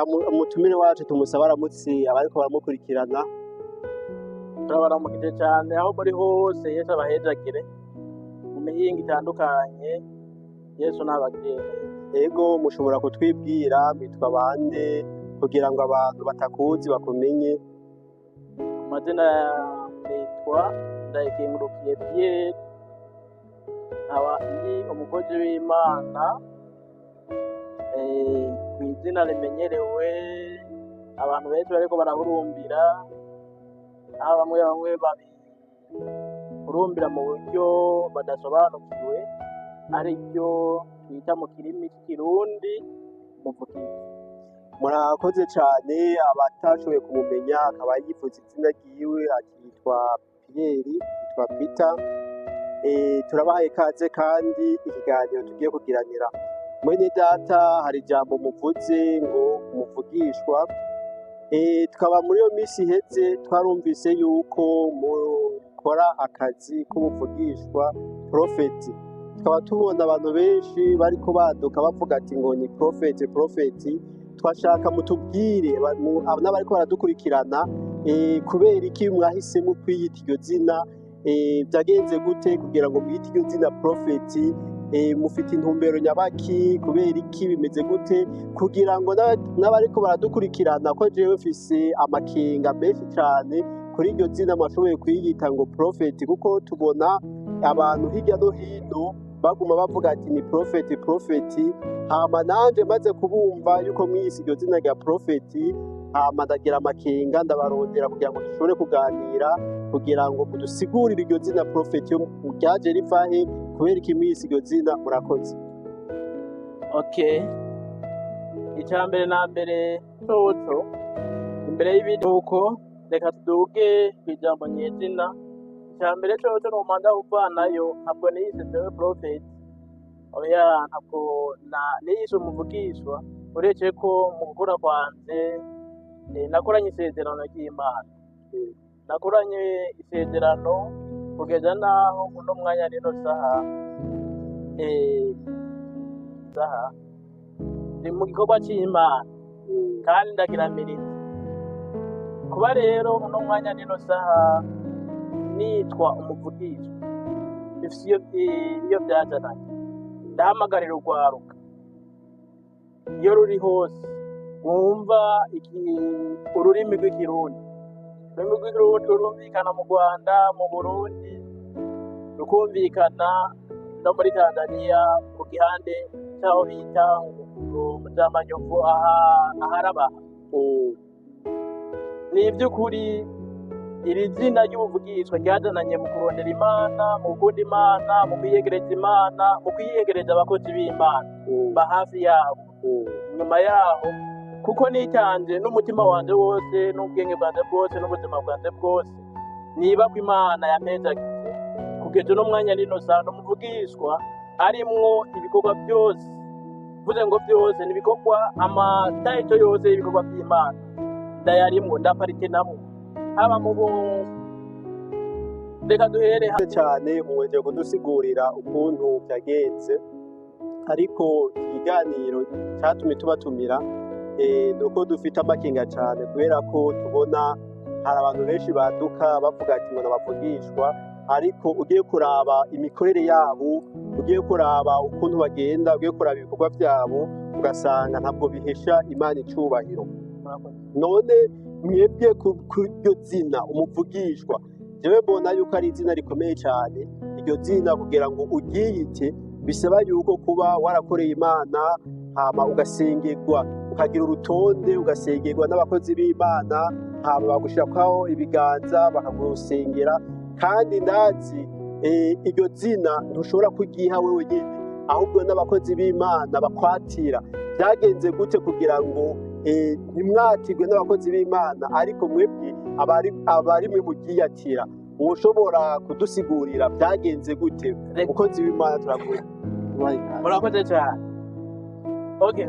umutumire wacu tumusaba aramutse abariko baramukurikirana. turabaramukije cyane aho muri hose. Yesu abahezagire mu mihinga itandukanye. Yesu nabagire. Ego mushobora kutwibwira mitwa bande kugira ngo abantu batakuzi bakumenye? Amazina nitwa Ndayikengurukiye Pierre, nkaba ndi umukozi w'Imana ku izina rimenyerewe abantu benshi bariko barahurumbira, aho bamwe babihurumbira mu buryo badasobanukiwe, aribyo twita mu kirimi cy'ikirundi umuvugizi. Murakoze cyane. Abatashoboye kumumenya akaba yifuza izina ryiwe akitwa Pierre, yitwa Peter. Turabahaye ikaze kandi ikiganiro tugiye kugiranira. Mwene data, hari ijambo muvuze ngo umuvugishwa. Tukaba muri iyo minsi iheze twarumvise yuko mukora akazi k'umuvugishwa profeti. Tukaba tubona abantu benshi bariko baduka bavuga ati ngo ni profeti. Twashaka mutubwire n'abariko baradukurikirana kubera iki mwahisemo kwiyita iryo zina, byagenze gute kugira ngo mwite iryo zina profeti? Mufite intumbero nyabaki? Kubera iki bimeze gute? Kugira ngo n'abariko baradukurikirana, ko jewe mfise amakenga menshi cyane kuri iryo zina mwashoboye kwiyita ngo profeti, kuko tubona abantu hirya no hino baguma bavuga ati ni profeti. Hama nanje maze kubumva yuko mwiyise iryo zina rya profeti, hama ndagira amakenga ndabarondera kugira ngo dushobore kuganira, kugira ngo mudusigurire iryo zina profeti ryaje rivahe, kubera iki mwiyise iryo zina. Murakoze. Okay, icambere na mbere coco imbere y'ibindi uko reka tuduge kw'ijambo nyezina. Icambere coco nomanda kuvanayo, ntabwo niyise jewe profeti, oya ntabwo niyise umuvugishwa, uretse ko mu gukura kwanje nakoranye isezerano ry'Imana. Nakoranye isezerano kugeza naho uno mwanya rino saha ni mu gikorwa cy'Imana kandi ndagiramiritse kuba rero uno mwanya rino saha nitwa umuvugishwa. Bifise iyo byazananye, ndahamagarira urwaruka iyo ruri hose wumva ururimi rw'ikirundi. Ururimi rw'ikirundi rurumvikana mu Rwanda, mu Burundi, rukumvikana no muri Tanzania ku gihande cyaho bita mu Zamanyovu aharabaha. Ni iby'ukuri iri zina ry'ubuvugishwa ryazananye mu kurondera Imana, mu gukunda Imana, mu kwiyegereza Imana, mu kwiyegereza abakozi b'Imana ba hafi yabo, inyuma yaho, kuko nitanze n'umutima wanje wose n'ubwenge bwanje bwose n'ubuzima bwanje bwose, niba ko Imana yampezagiye kugeza uno mwanya rino saha n'umuvugishwa arimwo ibikorwa byose. Mvuze ngo byose ni ibikorwa, amatayito yose y'ibikorwa by'Imana ndayarimwo, ndaparitenamwo, haba mu reka duhere cyane muweze kudusigurira ukuntu byagenze. Ariko ikiganiro cyatumye tubatumira nuko dufite amakenga cyane, kubera ko tubona hari abantu benshi baduka bavuga ati ngo nabavugishwa, ariko ugiye kuraba imikorere yabo, ugiye kuraba ukuntu bagenda, ugiye kuraba ibikorwa byabo, ugasanga ntabwo bihesha Imana icubahiro. None mwebwe kuri iryo zina umuvugishwa, jewe mbona yuko ari izina rikomeye cyane. Iryo zina kugira ngo uryiyite bisaba yuko kuba warakoreye Imana, hama ugasengerwa, ukagira urutonde, ugasengerwa n'abakozi b'Imana, hama bagushirako ibiganza bakagusengera. Kandi ndazi iryo zina ntushobora kuryiha wewe nyine, ahubwo n'abakozi b'Imana bakwatira. Byagenze gute kugira ngo ntimwatirwe n'abakozi b'Imana, ariko mwebwe abari mwe muryiyatira? Mushobora kudusigurira byagenze gute? Umukozi w'Imana turavuga. Murakoze cyane. Okay,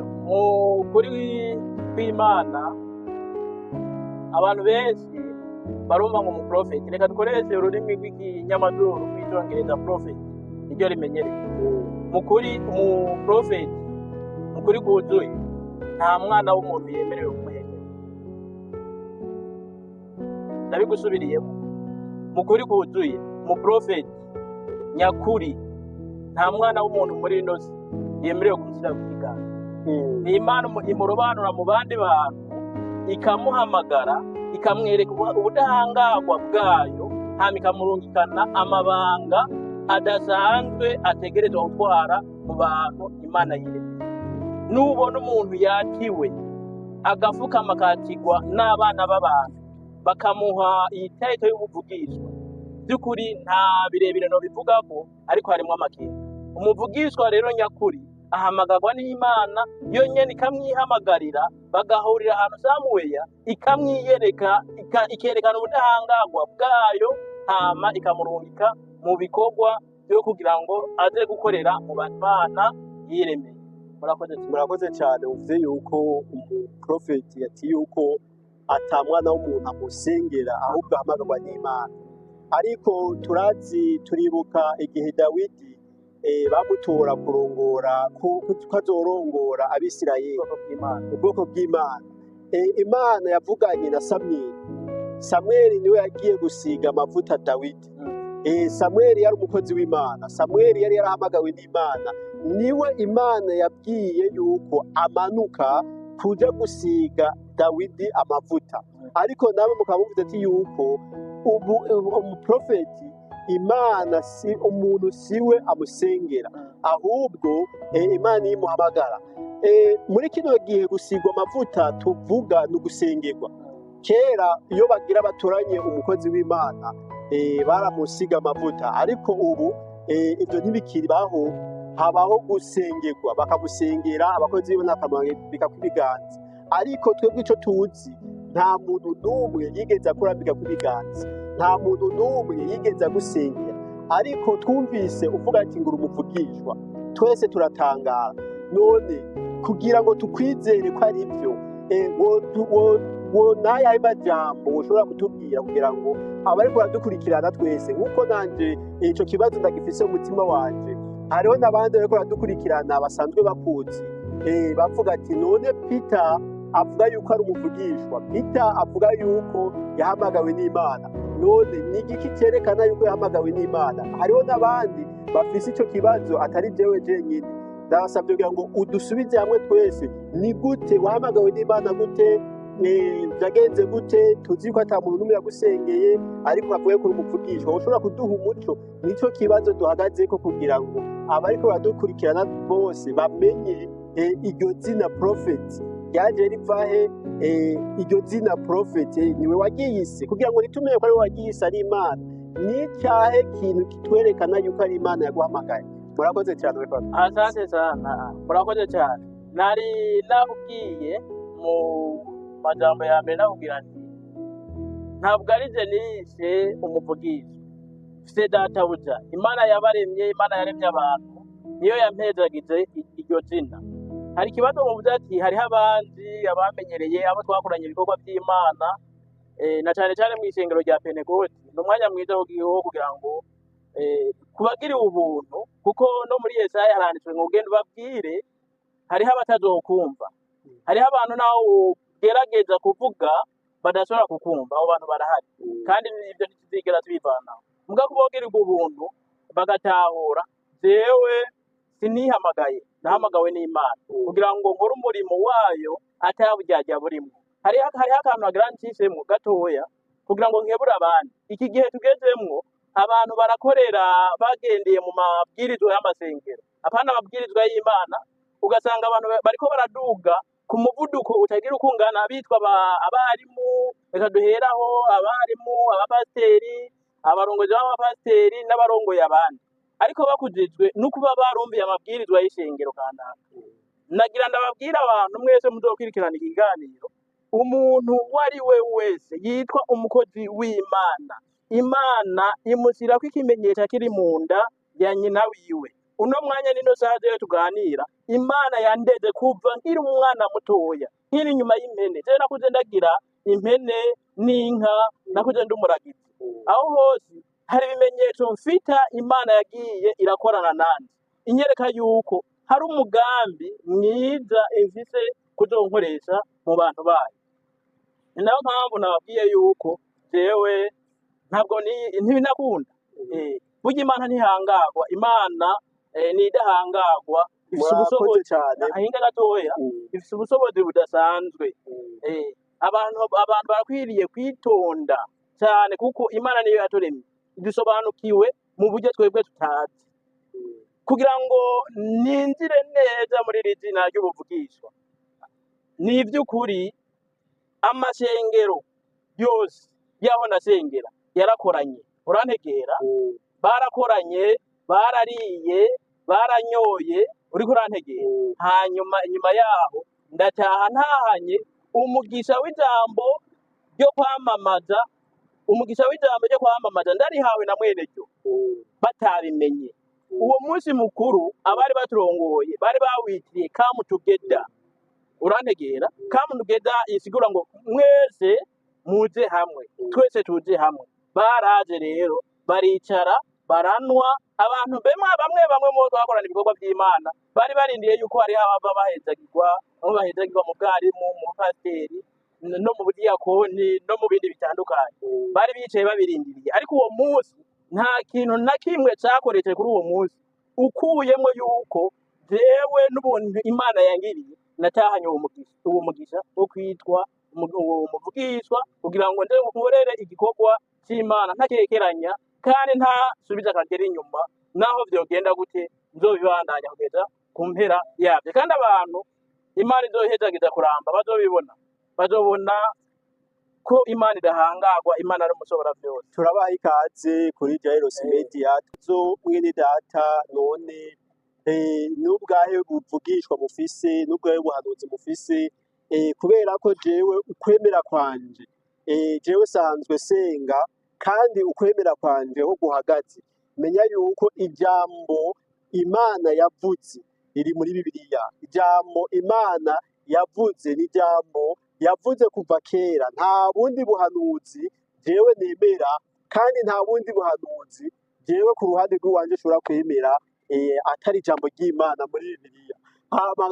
kuri kw'Imana abantu benshi barumva ngo umuprofeti. Reka dukoreshe ururimi rw'ikinyamazuru rw'icyongereza profeti, niryo rimenyereye. Mukuri umuprofeti mukuri kuzuye nta mwana w'umuntu yemerewe kumwegera. Ndabigusubiriyemo, mu kuri kuzuye, mu profeti nyakuri, nta mwana w'umuntu muri ino si yemerewe kumushyira ku kiganza. Ni Imana imurobanura mu bandi bantu, ikamuhamagara, ikamwereka ubudahangarwa bwayo, hama ikamurungikana amabanga adasanzwe ategerezwa gutwara mu bantu Imana yiremeye. Nubona umuntu yakiwe agapfukama akatigwa n'abana b'abantu bakamuha iyi tayito y'ubuvugishwa, by'ukuri nta birebire no bivugako, ariko harimo amakenga. Umuvugishwa rero nyakuri ahamagarwa n'Imana yonyene, ikamwihamagarira, bagahurira ahantu Samuweya, ikamwiyereka, ikerekana ubudahangarwa bwayo, hama ikamurungika mu bikorwa byo kugira ngo aze gukorera mu Bana yiremeye. Murakoze cyane. Uvuze yuko umuprofeti ati yuko ata mwana w'umuntu amusengera, ahubwo ahamagarwa n'Imana. Ariko turibuka igihe Dawidi bamutora kurongora, ko azorongora Abisirayeli, ubwoko bw'Imana. Imana yavuganye na Samweli niwe yagiye gusiga amavuta Dawidi. Samweli yari umukozi w'Imana, Samweli yari yarahamagawe n'Imana, niwe Imana yabwiye yuko amanuka kuja gusiga Dawidi amavuta. Ariko nawe mukaba muvuze ati yuko umuprofeti Imana si umuntu, siwe amusengera, ahubwo Imana imuhamagara. Muri kino gihe gusigwa amavuta tuvuga ni ugusengerwa. Kera iyo bagira batoranye umukozi w'Imana baramusiga amavuta, ariko ubu ibyo ntibikiri baho, habaho gusengerwa, bakamusengera abakozi b'Imana bakamurambika ku biganza. Ariko twebwe icyo tuzi, nta muntu n'umwe yigeze akurambika ku biganza, nta muntu n'umwe yigeze agusengera. Ariko twumvise uvuga ati ngura umuvugishwa, twese turatangara. None kugira ngo tukwizere ko ari byo, n'ayahe majambo ushobora kutubwira kugira ngo abariko baradukurikirana twese, nk'uko nanje ico kibazo ndagifise mu mutima wanje, hariho n'abandi bariko baradukurikirana basanzwe bakuzi, bavuga ati none Peter avuga yuko ari umuvugishwa, Peter avuga yuko yahamagawe n'Imana, none ni igiki cyerekana yuko yahamagawe n'Imana? Hariho n'abandi bafise ico kibazo atari jewe jenyine. Ndabasabye kugira ngo udusubize hamwe twese, ni gute wahamagawe n'Imana, gute byagenze gute? Tuzi ko ata muntu n'umwe yagusengeye, ariko avuye kuri umuvugishwa. Ushobora kuduha umuco? Nico kibazo duhagazeko kugira ngo abariko baradukurikirana bose bamenye iryo zina prophet ryaje rivahe. Iryo zina prophet niwe wagiyise, kugira ngo nitumenye ko ari wagiyise ari Imana. Ni cyahe kintu kitwerekana yuko ari Imana yaguhamagaye? Murakoze cyane. Asante sana, murakoze cyane. Nari nakubwiye mu majambo ya mbere, nakubwira nti ntabwo ari je nishe umuvugizi, mfise databuja. Imana yabaremye, Imana yaremye abantu, niyo yampezagize iryo zina. Hari ikibazo muvuze ati hariho abandi abamenyereye, abo twakoranye ibikorwa by'Imana, na cyane cyane mu isengero rya Pentecote. Ni umwanya mwiza wo kugira ngo kubagiriwe ubuntu, kuko no muri Yesaya haranditswe ngo ugende ubabwire, hariho abatazokumva. Hariho abantu naho ugerageza kuvuga badashobora kukumva, abo bantu barahari, kandi ibyo ntituzigera tubivanaho. Muga kubogirirwa ubuntu bagatahura, jewe sinihamagaye, nahamagawe n'Imana kugira ngo nkore umurimo wayo ataburyarya burimo. Hariho akantu nagira ncisemo gatoya kugira ngo nkebure abandi. Iki gihe tugezemwo, abantu barakorera bagendeye mu mabwirizwa y'amasengero, apana amabwirizwa y'Imana. Ugasanga abantu bariko baraduga ku muvuduko utagira ukungana, bitwa abarimu, reka duheraho abarimu, abapasiteri, abarongozi b'abapasiteri n'abarongoye abandi, ariko bakujijwe no kuba barumviye amabwirizwa y'ishengero kanaka. Nagira ndababwira abantu mwese muzokwirikirana ikiganiro, umuntu wari we wese yitwa umukozi w'Imana, Imana imushyirako ikimenyetso kiri mu nda ya nyina wiwe. Uno mwanya nino saha rero tuganira, Imana yandeze kuva nkiri umwana mutoya, nkiri inyuma y'impene. Je nakuze ndagira impene n'inka, nakuze ndumuragizi. Aho hose hari ibimenyetso mfita Imana yagiye irakorana nanje, inyereka yuko hari umugambi mwiza imfise kuzonkoresha mu bantu bayo. Ni nayo mpamvu nababwiye yuko jewe ntabwo ntibinakunda. Burya Imana ntihangagwa, Imana nidahangagwa, ifise ubushobozi cyane ahinga gatoya, ifise ubushobozi budasanzwe. Abantu barakwiriye kwitonda cyane kuko Imana niyo yaturemye, idusobanukiwe mu buryo twebwe tutazi. Kugira ngo ninjire neza muri iri zina ry'ubuvugishwa, ni ivy'ukuri amashengero yose yaho nasengera yarakoranye, urantegera, barakoranye, barariye, baranyoye, uriko urantegera. Hanyuma inyuma yaho ndataha ntahanye umugisha w'ijambo ryo kwamamaza, ndarihawe na mweneryo batabimenye. Uwo munsi mukuru abari baturongoye bari bawitiriye Come Together, urantegera. Come Together isigura ngo mwese muje hamwe, twese tuje hamwe. Baraje rero baricara baranwa, abantu bamwe mu twakorana ibikorwa by'Imana bari barindiye yuko hari abava bahezagirwa mu bwarimu, mu pasiteri, no mu budiyakoni, no mu bindi bitandukanye. Bari bicaye babirindiriye, ariko uwo munsi nta kintu na kimwe cyakoretse kuri uwo munsi ukuyemo yuko jewe n'ubuntu Imana yangiriye natahanye uwo mugisha wo kwitwa umuvugishwa, kugira ngo nze nkorere igikorwa cy'Imana ntakekeranya kandi ntasubiza akagera inyuma, naho vyogenda gute nzobibandanya kugeza ku mpera yavyo. Kandi abantu Imana izohezagiza kuramba bazobona ko Imana idahangagwa, Imana ari umushobora byose. Turabaha ikaze kuri Jairos Media. Tuzo mwene data, none n'ubwahe buvugishwa mufise, n'ubwahe buhanuzi mufise, kubera ko jewe ukwemera kwanje, jewe sanzwe senga, kandi ukwemera kwanje ho guhagaze, menya yuko ijambo Imana yavuze riri muri Bibiliya. Ijambo Imana yavuze ni ijambo yavuze kuva kera. Nta bundi buhanuzi jewe nemera, kandi nta bundi buhanuzi jewe ku ruhande rw'iwanje ushobora kwemera atari ijambo ry'Imana muri Bibiliya.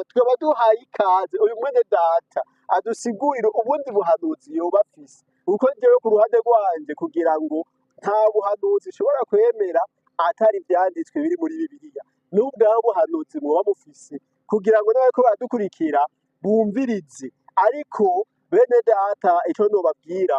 Twaba duhaye ikaze uyu mwene data adusigurire ubundi buhanuzi yoba afise, kuko jewe ku ruhande rwanje kugira ngo nta buhanuzi ushobora kwemera atari ivyanditswe biri muri Bibiliya. N'ubwaho buhanuzi mwoba mufise, kugira ngo n'abariko baradukurikira bumvirize. Ariko bene data, ico nobabwira,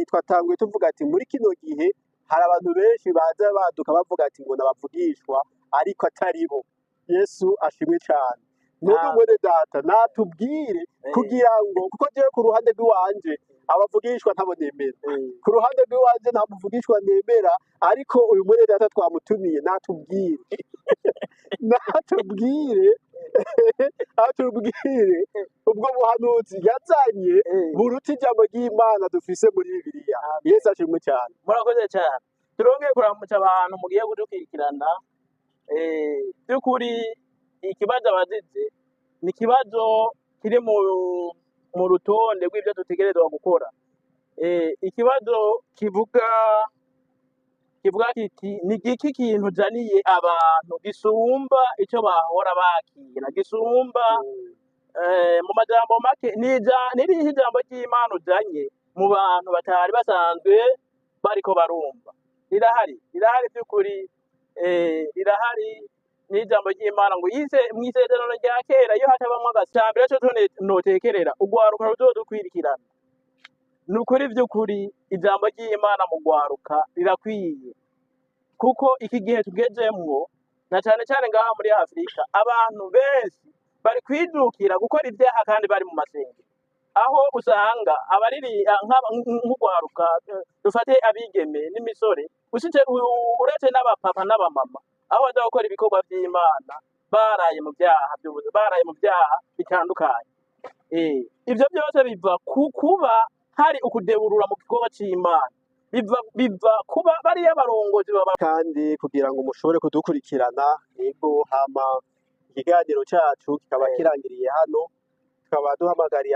twatanguye tuvuga ati muri kino gihe hari abantu benshi baza baduka bavuga ati ngo nabavugishwa, ariko atari bo. Yesu ashimwe cyane. None mwene data natubwire, kugira ngo, kuko jewe ku ruhande rw'iwanje abavugishwa ntabo nemera, ku ruhande rw'iwanje nta muvugishwa nemera, ariko uyu mwene data twamutumiye natubwire atubwire ubwo buhanuzi yazanye buruta ijambo ry'Imana dufise muri Bibiliya. Yesu ashimwe cyane. Murakoze cyane. Turongeye kuramutsa abantu mugiye kudukurikirana. By'ukuri ikibazo abazize ni ikibazo kiri mu rutonde rw'ibyo dutegerezwa gukora. Ikibazo kivuga kiti ni iki kintu janiye abantu gisumba icyo bahora bakira, gisumba mu majambo make niriho ijambo ry'Imana ujanye mu bantu batari basanzwe bariko barumva. Rirahari by'ukuri, rirahari n'ijambo ry'Imana ngo mw'isezerano rya kera iyo hatabamwo agasambira co notekerera ugwaruka ruzodukwirikirana. Ni ukuri by'ukuri ijambo ry'Imana mu gwaruka rirakwiye, kuko iki gihe tugezemwo na cane cane ngaha muri Afurika abantu benshi bari kwijukira gukora ivyaha kandi bari mu masengero, aho usanga nk'ugwaruka dufate abigeme n'imisore uretse n'abapapa n'abamama, aho baza gukora ibikorwa vy'Imana baraye mu vyaha bitandukanye. Ivyo byose biva kuba hari ukudeburura mu gikorwa c'Imana, biva kuba bariya barongozi baba. Kandi kugira ngo mushobore kudukurikirana, hama ikiganiro cacu kikaba kirangiriye hano, tukaba duhamagariye